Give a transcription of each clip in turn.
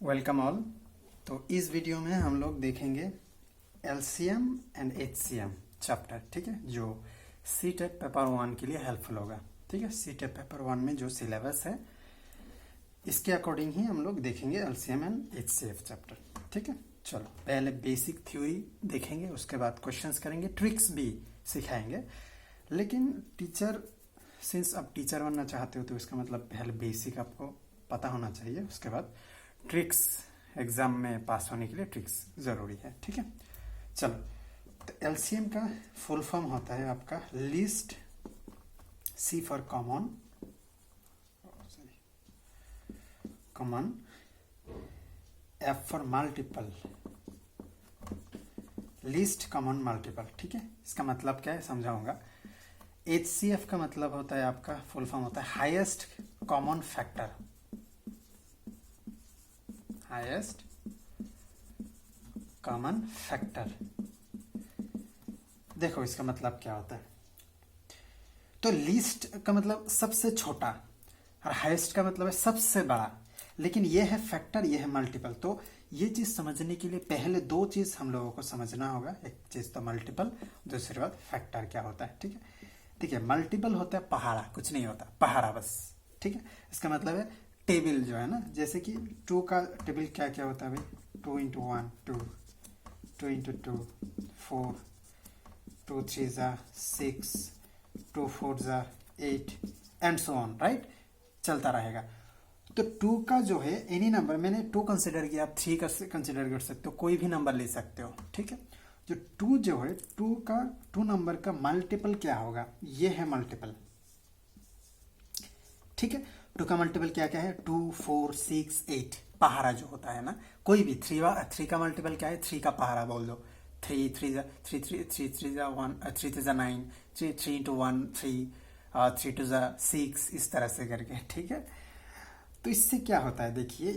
Welcome all. तो इस video में हम लोग देखेंगे एलसीएम एंड एचसीएम चैप्टर, ठीक है, जो सी टेट पेपर 1 के लिए हेल्पफुल होगा। ठीक है, सी टेट पेपर 1 में जो सिलेबस है इसके अकॉर्डिंग ही हम लोग देखेंगे एलसीएम एंड एचसीएफ चैप्टर। ठीक है, चलो पहले बेसिक थ्योरी देखेंगे, उसके बाद क्वेश्चंस करेंगे, ट्रिक्स भी सिखाएंगे। लेकिन टीचर सिंस आप टीचर बनना चाहते हो तो इसका मतलब पहले बेसिक आपको पता होना चाहिए, उसके बाद ट्रिक्स एग्जाम में पास होने के लिए ट्रिक्स जरूरी है। ठीक है, चलो तो एलसीएम का फुल फॉर्म होता है आपका least, C for common, common, F for multiple, least common multiple. ठीक है, इसका मतलब क्या है समझाऊंगा। एचसीएफ का मतलब होता है आपका फुल फॉर्म होता है highest common factor, highest common factor. देखो इसका मतलब क्या होता है, तो लीस्ट का मतलब सबसे छोटा और हाईएस्ट का मतलब है सबसे बड़ा, लेकिन यह है फैक्टर, यह है मल्टीपल। तो ये चीज समझने के लिए पहले दो चीज हम लोगों को समझना होगा। एक चीज तो मल्टीपल, दूसरी बात फैक्टर क्या होता है। ठीक है, ठीक है, मल्टीपल होता है पहाड़ा, कुछ नहीं होता, पहाड़ा बस। ठीक है, इसका मतलब है टेबल जो है ना, जैसे कि 2 का टेबल क्या क्या होता है भाई, 2 इंटू 1 2, 2 इंटू 2 4, 2 3 जा 6, 2 4 जा 8 एंड सो ऑन, राइट, चलता रहेगा। तो 2 का जो है एनी नंबर, मैंने 2 कंसिडर किया, आप 3 का कंसिडर कर सकते हो, कोई भी नंबर ले सकते हो। ठीक है, जो 2 जो है 2 नंबर का मल्टीपल क्या होगा, ये है मल्टीपल। ठीक है, 2 का मल्टीपल क्या क्या है, 2 4 6 8, पहाड़ा जो होता है ना, कोई भी 3 का मल्टीपल क्या है, 3 का पहाड़ा बोल दो, 3 3 3 3 3 3 जा 1, 3 3 जा 9, 3 इंटू 1 3, 3 2 जा 6, इस तरह से करके। ठीक है, तो इससे क्या होता है, देखिए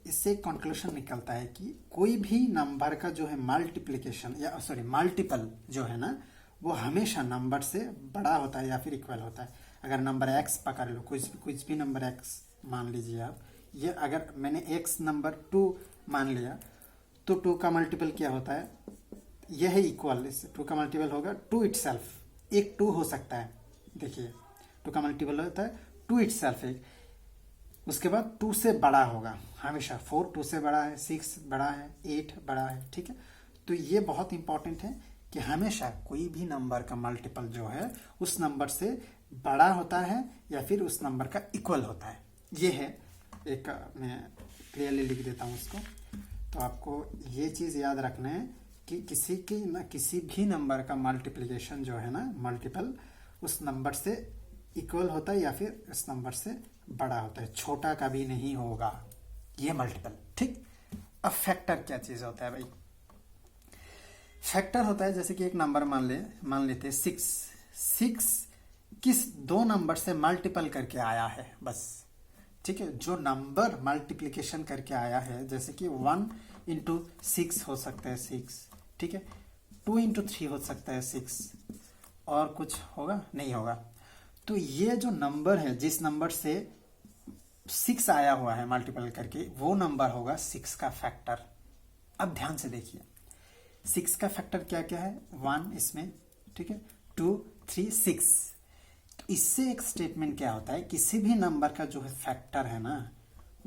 इससे कंक्लूजन निकलता है कि कोई भी नंबर का जो है मल्टीप्लिकेशन या सॉरी मल्टीपल जो है ना, वो हमेशा नंबर से बड़ा होता है या फिर इक्वल होता है। अगर नंबर x पकड़ लो, कुछ भी नंबर x मान लीजिए आप, ये अगर मैंने x नंबर 2 मान लिया, तो 2 का मल्टीपल क्या होता है, यह है इक्वल, इससे 2 का मल्टीपल होगा 2 इटसेल्फ, एक 2 हो सकता है। देखिए 2 का मल्टीपल होता है 2 इटसेल्फ एक, उसके बाद 2 से बड़ा होगा हमेशा, 4 2 से बड़ा है, 6 बड़ा है, 8 बड़ा है। ठीक है, तो ये बहुत इंपॉर्टेंट है कि हमेशा कोई भी नंबर का मल्टीपल जो है उस नंबर से बड़ा होता है या फिर उस नंबर का इक्वल होता है। ये है एक, मैं क्लियरली लिख देता हूँ इसको, तो आपको ये चीज़ याद रखना है कि किसी भी नंबर का मल्टीप्लिकेशन जो है ना, मल्टीपल उस नंबर से इक्वल होता है या फिर उस नंबर से बड़ा होता है, छोटा कभी नहीं होगा, ये मल्टीपल। ठीक, अब फैक्टर क्या चीज़ होता है भाई, फैक्टर होता है जैसे कि एक नंबर मान लेते 6 किस 2 नंबर से मल्टीपल करके आया है बस। ठीक है, जो नंबर मल्टीप्लिकेशन करके आया है, जैसे कि 1 इंटू 6 हो सकता है 6, ठीक है, 2 इंटू 3 हो सकता है 6, और कुछ होगा नहीं होगा। तो ये जो नंबर है, जिस नंबर से 6 आया हुआ है मल्टीपल करके, वो नंबर होगा 6 का फैक्टर। अब ध्यान से देखिए 6 का फैक्टर क्या क्या है, 1 इसमें, ठीक है, 2 3 6। तो इससे एक स्टेटमेंट क्या होता है, किसी भी नंबर का जो है फैक्टर है ना,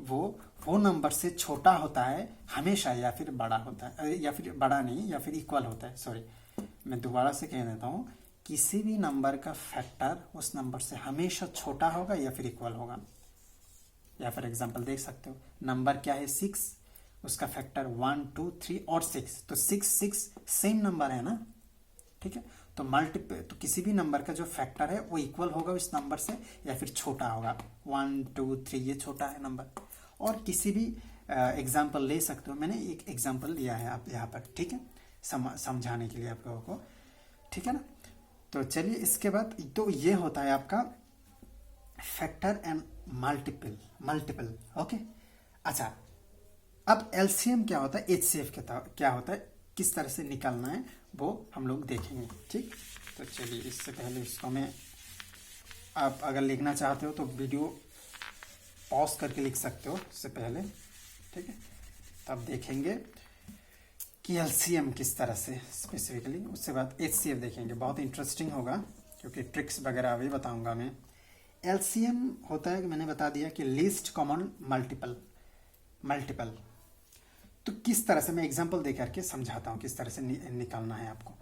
वो नंबर से छोटा होता है हमेशा, या फिर बड़ा होता है, या फिर बड़ा नहीं, या फिर इक्वल होता है। सॉरी, मैं दोबारा से कह देता हूँ, किसी भी नंबर का फैक्टर उस नंबर से हमेशा छोटा होगा या फिर इक्वल होगा। या फिर एग्जांपल देख सकते हो, नंबर क्या है 6, उसका फैक्टर 1 2 3 और 6, तो 6 सेम नंबर है ना। ठीक है, तो किसी भी नंबर का जो फैक्टर है वो इक्वल होगा उस नंबर से या फिर छोटा होगा। 1 2 3 ये छोटा है नंबर। और किसी भी एग्जांपल ले सकते हो, मैंने एक एग्जांपल लिया है आप यहाँ पर, ठीक है, समझाने के लिए आप लोगों को। ठीक है ना, तो चलिए इसके बाद तो ये होता है आपका फैक्टर एंड मल्टीपल। ओके, अच्छा, अब एलसीएम क्या होता है, एचसीएफ क्या होता है, किस तरह से निकालना है वो हम लोग देखेंगे। ठीक, तो चलिए इससे पहले इसको मैं, आप अगर लिखना चाहते हो तो वीडियो पॉज करके लिख सकते हो इससे पहले। ठीक है। तो अब देखेंगे कि एलसीएम किस तरह से स्पेसिफिकली, उसके बाद एचसीएफ देखेंगे, बहुत इंटरेस्टिंग होगा क्योंकि ट्रिक्स वगैरह अभी बताऊंगा मैं। एलसीएम होता है कि मैंने बता दिया कि लीस्ट कॉमन मल्टीपल। तो किस तरह से मैं एग्जांपल दे करके समझाता हूँ किस तरह से निकालना है आपको।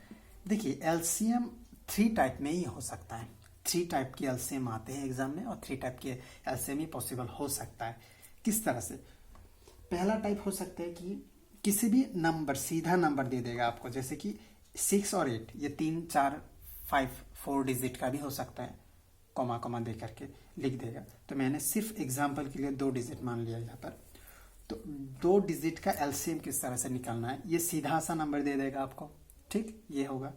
देखिए एलसीएम 3 टाइप में ही हो सकता है, 3 टाइप की एलसीएम आते हैं एग्जाम में, और 3 टाइप के एलसीएम ही पॉसिबल हो सकता है। किस तरह से? पहला टाइप हो सकता है कि किसी भी नंबर, सीधा नंबर दे देगा आपको, जैसे कि 6 और 8, ये 3, 4, 5, 4 डिजिट का भी हो सकता है, कॉमा कॉमा दे करके लिख देगा। तो मैंने सिर्फ एग्जाम्पल के लिए 2 डिजिट मान लिया यहाँ पर। तो 2 डिजिट का एलसीएम किस तरह से निकालना है, ये सीधा सा नंबर दे देगा आपको, ठीक, ये होगा।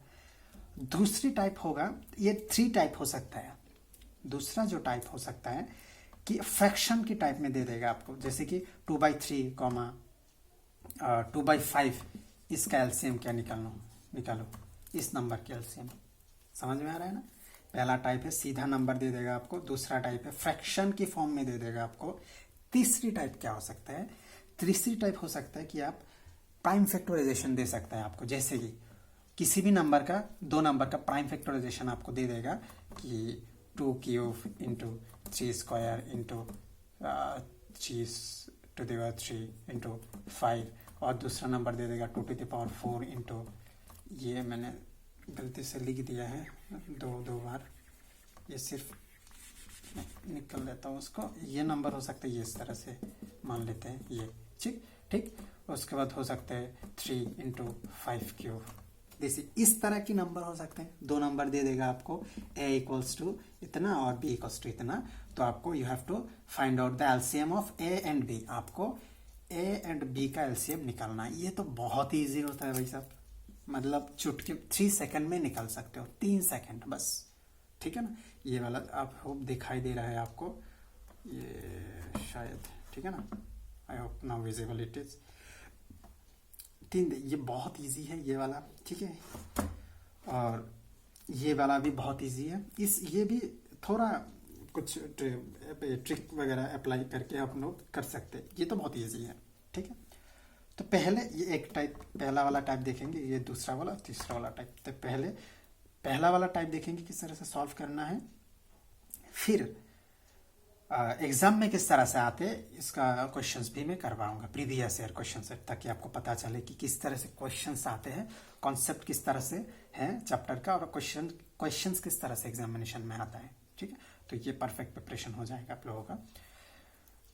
दूसरी टाइप होगा, ये 3 टाइप हो सकता है। दूसरा जो टाइप हो सकता है कि फ्रैक्शन की टाइप में दे देगा आपको, जैसे कि 2/3 कॉमा 2/5, इसका एलसीएम क्या निकालो इस नंबर के एलसीएम। समझ में आ रहा है ना? पहला टाइप है सीधा नंबर दे देगा आपको, दूसरा टाइप है फ्रैक्शन की फॉर्म में दे देगा आपको। तीसरी टाइप क्या हो सकता है? तीसरी टाइप हो सकता है कि आप प्राइम फैक्टराइजेशन दे सकता है आपको, जैसे कि किसी भी नंबर का, 2 नंबर का प्राइम फैक्टराइजेशन आपको दे देगा कि 2³ इंटू 3² इंटू 3 इंटू 5, और दूसरा नंबर दे देगा 2⁴ इंटू, ये मैंने गलती से लिख दिया है 2 बार, ये सिर्फ निकल लेता हूँ उसको। ये नंबर हो सकता है, ये इस तरह से मान लेते हैं ये, ठीक। उसके बाद हो सकता है 3 इंटू 5³ जैसे इस तरह की नंबर हो सकते हैं। 2 नंबर दे देगा आपको, a = इतना और b = इतना। तो आपको you have to find out the LCM of a and b। आपको a एंड b का एलसीएम निकालना है। ये तो बहुत ही ईजी होता है भाई साहब, मतलब चुटकी 3 सेकंड में निकाल सकते हो, 3 सेकंड बस, ठीक है ना। ये वाला आप होप दिखाई दे रहा है आपको, ये शायद, ठीक है ना। I hope now visible it is. ये बहुत इजी है ये वाला, ठीक है। और ये वाला भी बहुत इजी है। ये भी थोड़ा कुछ ट्रिक वगैरह अप्लाई करके आप लोग कर सकते हैं। ये तो बहुत इजी है, ठीक है। तो पहले ये एक टाइप, पहला वाला टाइप देखेंगे, ये दूसरा वाला, तीसरा वाला टाइप। तो पहले पहला वाला टाइप देखेंगे किस तरह से सॉल्व करना है, फिर एग्जाम में किस तरह से आते हैं इसका क्वेश्चंस भी मैं करवाऊंगा, प्रीवियस ईयर क्वेश्चन सेट, ताकि आपको पता चले कि किस तरह से क्वेश्चंस आते हैं, कॉन्सेप्ट किस तरह से है चैप्टर का, और क्वेश्चंस किस तरह से एग्जामिनेशन में आता है, ठीक है। तो ये परफेक्ट प्रिपरेशन हो जाएगा आप लोगों का।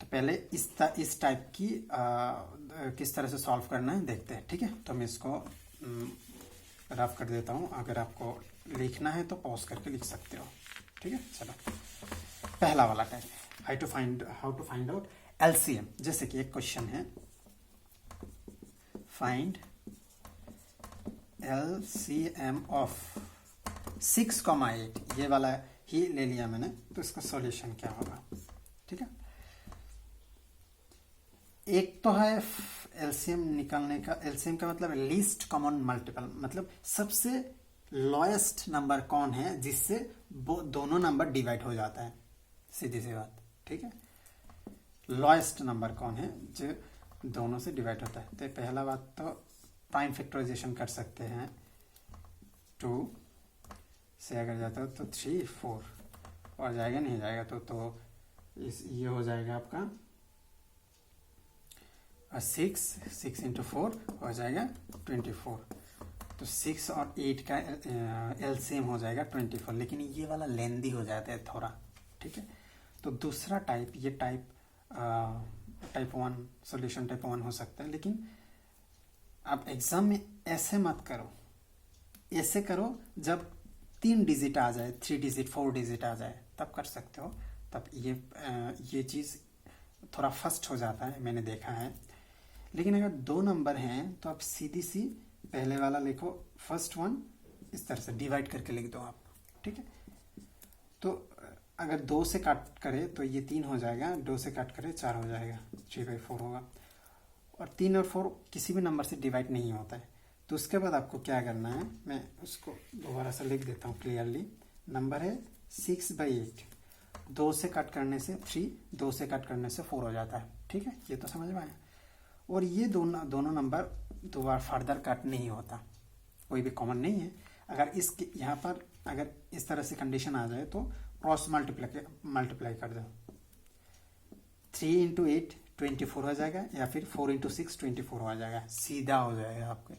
तो पहले इस टाइप की किस तरह से सॉल्व करना है देखते हैं, ठीक है। तो मैं इसको रफ कर देता हूँ, अगर आपको लिखना है तो पॉज करके लिख सकते हो, ठीक है। चलो पहला वाला type, how to find out LCM. जैसे कि एक क्वेश्चन है, फाइंड एलसीएम ऑफ 6,8, ये वाला ही ले लिया मैंने। तो इसका सॉल्यूशन क्या होगा, ठीक है। एक तो है एलसीएम निकालने का, एलसीएम का मतलब लीस्ट कॉमन मल्टीपल, मतलब सबसे लोएस्ट नंबर कौन है जिससे दोनों नंबर डिवाइड हो जाता है, सीधी सी बात, ठीक है। लोएस्ट नंबर कौन है जो दोनों से डिवाइड होता है। तो पहला बात तो प्राइम फैक्टराइजेशन कर सकते हैं, 2 से अगर जाता है तो 3, 4 और जाएगा, नहीं जाएगा तो ये हो जाएगा आपका 6 इंटू 4 हो जाएगा 24। तो 6 और 8 का एलसीएम हो जाएगा 24, लेकिन ये वाला लेंदी हो जाता है थोड़ा, ठीक है। तो दूसरा टाइप, ये टाइप 1 सॉल्यूशन टाइप 1 हो सकता है, लेकिन आप एग्जाम में ऐसे मत करो, ऐसे करो जब 3 डिजिट आ जाए, 3 डिजिट 4 डिजिट आ जाए तब कर सकते हो। तब ये चीज़ थोड़ा फर्स्ट हो जाता है, मैंने देखा है। लेकिन अगर 2 नंबर हैं तो आप सीधी सी पहले वाला लिखो, फर्स्ट 1 इस तरह से डिवाइड करके लिख दो आप, ठीक है। तो अगर 2 से काट करे तो ये 3 हो जाएगा, 2 से काट करे 4 हो जाएगा, 3/4 होगा। और 3 और 4 किसी भी नंबर से डिवाइड नहीं होता है। तो उसके बाद आपको क्या करना है, मैं उसको दोबारा से लिख देता हूँ क्लियरली। नंबर है 6/8, 2 से कट करने से 3, 2 से कट करने से 4 हो जाता है, ठीक है। ये तो समझ में आया। और ये दोनों नंबर दो बार फर्दर कट नहीं होता, कोई भी कॉमन नहीं है। अगर इसके यहाँ पर अगर इस तरह से कंडीशन आ जाए तो क्रॉस मल्टीप्लाई कर दो। 3 इंटू 8 24 हो जाएगा, या फिर 4 इंटू 6 24 हो जाएगा, सीधा हो जाएगा आपके,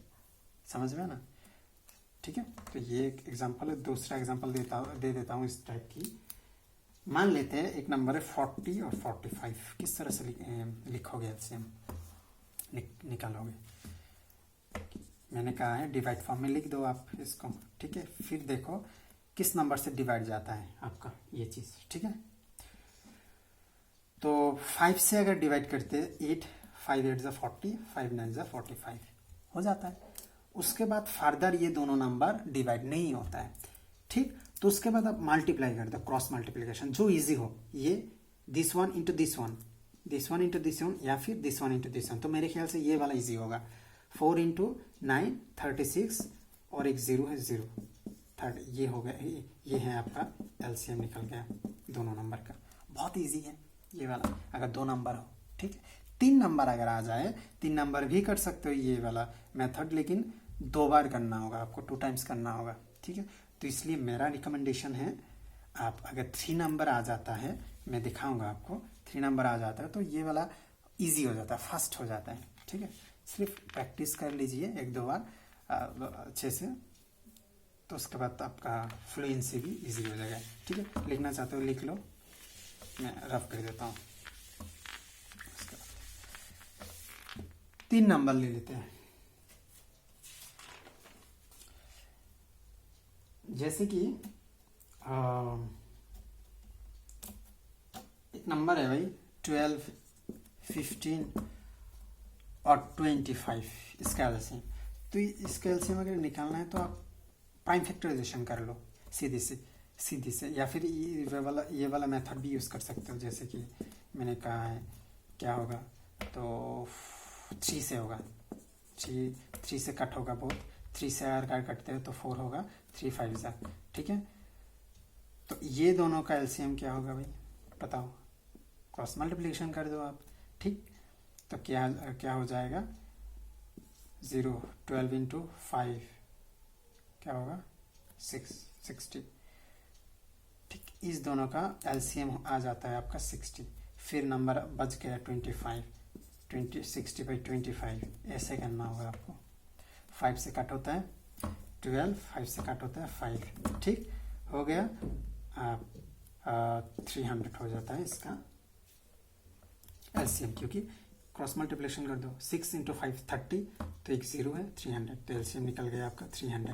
समझ में ना। ठीक है, तो ये एक एग्जांपल है। दूसरा एग्जांपल दे देता हूँ इस टाइप की। मान लेते हैं एक नंबर है 40 और 45, किस तरह से लिखोगे एलसीएम निकालोगे। मैंने कहा है डिवाइड फॉर्म में लिख दो आप इसको, ठीक है। फिर देखो किस नंबर से डिवाइड जाता है आपका ये चीज़, ठीक है। तो 5 से अगर डिवाइड करते हैं 8, 5 8 ज़ा 40, 5 9 ज़ा 45 हो जाता है। उसके बाद फर्दर ये दोनों नंबर डिवाइड नहीं होता है, ठीक। तो उसके बाद आप मल्टीप्लाई कर दो, क्रॉस मल्टीप्लिकेशन जो इजी हो। ये this one into this one, this one into this one, या फिर this one into this one. तो मेरे ख्याल से ये वाला इजी होगा। 4 इंटू 9 36, और एक 0 है 0 3rd, ये हो गया। ये है आपका एलसीएम निकल गया दोनों नंबर का। बहुत इजी है ये वाला, अगर 2 नंबर हो, ठीक है। 3 नंबर अगर आ जाए, 3 नंबर भी कर सकते हो ये वाला मेथड, लेकिन 2 बार करना होगा आपको, 2 टाइम्स करना होगा, ठीक है। तो इसलिए मेरा रिकमेंडेशन है, आप अगर 3 नंबर आ जाता है, मैं दिखाऊंगा आपको, 3 नंबर आ जाता है तो ये वाला इजी हो जाता है, फास्ट हो जाता है, ठीक है। सिर्फ प्रैक्टिस कर लीजिए 1-2 बार अच्छे से, तो उसके बाद आपका फ्लुएंसी भी इजी हो जाएगा, ठीक है। लिखना चाहते हो लिख लो, मैं रफ कर देता हूँ। 3 नंबर ले लेते हैं, जैसे कि एक नंबर है भाई 12, 15 और 25, इसका एलसीएम। तो इसका एलसीएम अगर निकालना है तो आप प्राइम फैक्टराइजेशन कर लो सीधी से, या फिर ये वाला मेथड भी यूज़ कर सकते हो। जैसे कि मैंने कहा है क्या होगा, तो 3 से होगा, 3 से कट होगा बहुत, 3 से अगर कटते हो तो 4 होगा, 3 5 ज़ा, ठीक है। तो ये दोनों का एलसीएम क्या होगा भाई बताओ, क्रॉस मल्टीप्लिकेशन कर दो आप, ठीक। तो क्या हो जाएगा, 0 12 इंटू 5 क्या होगा 60, ठीक। इस दोनों का एलसीएम आ जाता है आपका 60। फिर नंबर बच गया 25, 60/25, ऐसे करना होगा आपको। 5 से कट होता है 12, 5 से कट होता है 5, ठीक हो गया। 300 हो जाता है इसका एलसीएम, क्योंकि क्रॉस मल्टीप्लिकेशन कर दो। 6 इंटू 5 30, तो एक 0 है, 300, तो एलसीएम निकल गया आपका 300।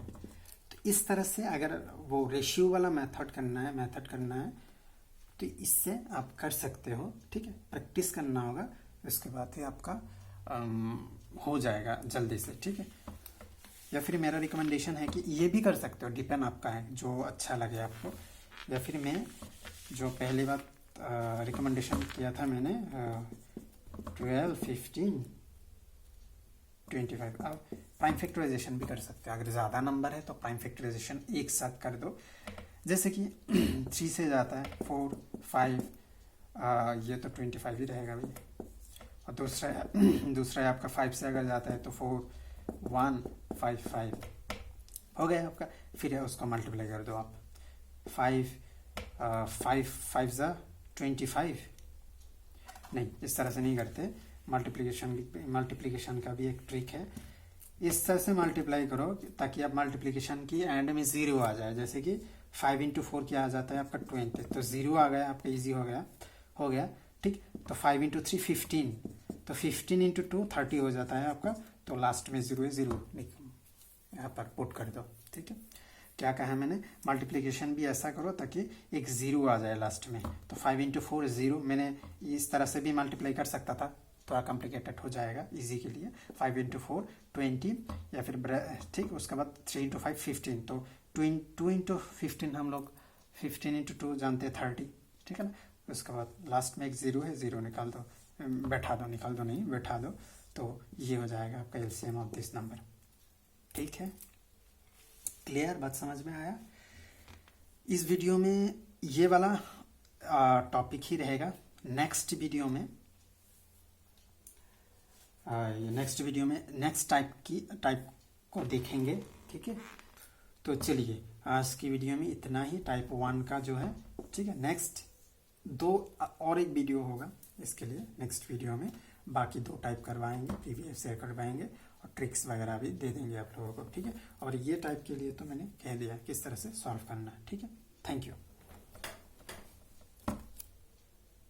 तो इस तरह से अगर वो रेशियो वाला मेथड करना है तो इससे आप कर सकते हो, ठीक है। प्रैक्टिस करना होगा, उसके बाद ही आपका हो जाएगा जल्दी से, ठीक है। या फिर मेरा रिकमेंडेशन है कि ये भी कर सकते हो, डिपेंड आपका है, जो अच्छा लगे आपको। या फिर मैं जो पहली बात रिकमेंडेशन किया था मैंने 12, 15, 25, आप प्राइम फैक्टराइजेशन भी कर सकते हो। अगर ज़्यादा नंबर है तो प्राइम फैक्टराइजेशन एक साथ कर दो। जैसे कि 3 से जाता है 4, 5, ये तो 25 ही रहेगा भाई। और दूसरा है आपका 5 से अगर जाता है तो 4, 1, 5, 5 हो गया आपका। फिर है उसको मल्टीप्लाई कर दो आप, 5 ज़ा 25, नहीं इस तरह से नहीं करते। मल्टीप्लिकेशन का भी एक ट्रिक है, इस तरह से मल्टीप्लाई करो ताकि आप मल्टीप्लिकेशन की एंड में 0 आ जाए। जैसे कि 5 इंटू 4 क्या आ जाता है आपका 20, तो 0 आ गया आपका, इजी हो गया, ठीक। तो 5 इंटू 3 15, तो 15 इंटू 2 30 हो जाता है आपका। तो लास्ट में 0 है, 0 यहाँ पर पुट कर दो, ठीक है। क्या कहा मैंने, मल्टीप्लिकेशन भी ऐसा करो ताकि एक 0 आ जाए लास्ट में। तो 5 इंटू 4 0, मैंने इस तरह से भी मल्टीप्लाई कर सकता था, थोड़ा कॉम्प्लिकेटेड हो जाएगा इजी के लिए। 5 इंटू 4 20, या फिर ठीक। उसके बाद 3 इंटू 5 15, तो 2 इंटू 15 हम लोग 15 इंटू 2 जानते हैं 30, ठीक है ना। उसके बाद लास्ट में एक 0 है, 0 निकाल दो, बैठा दो, तो ये हो जाएगा आपका एलसीएम ऑफ दिस नंबर, ठीक है। क्लियर, बात समझ में आया। इस वीडियो में ये वाला टॉपिक ही रहेगा। नेक्स्ट वीडियो में नेक्स्ट वीडियो में नेक्स्ट टाइप को देखेंगे। ठीक है, तो चलिए आज की वीडियो में इतना ही टाइप 1 का जो है। ठीक है, नेक्स्ट और एक वीडियो होगा इसके लिए। नेक्स्ट वीडियो में बाकी 2 टाइप करवाएंगे, पीवीएफ शेयर करवाएंगे और ट्रिक्स वगैरह भी दे देंगे आप लोगों को। ठीक है, और ये टाइप के लिए तो मैंने कह दिया किस तरह से सॉल्व करना है। ठीक है, थैंक यू।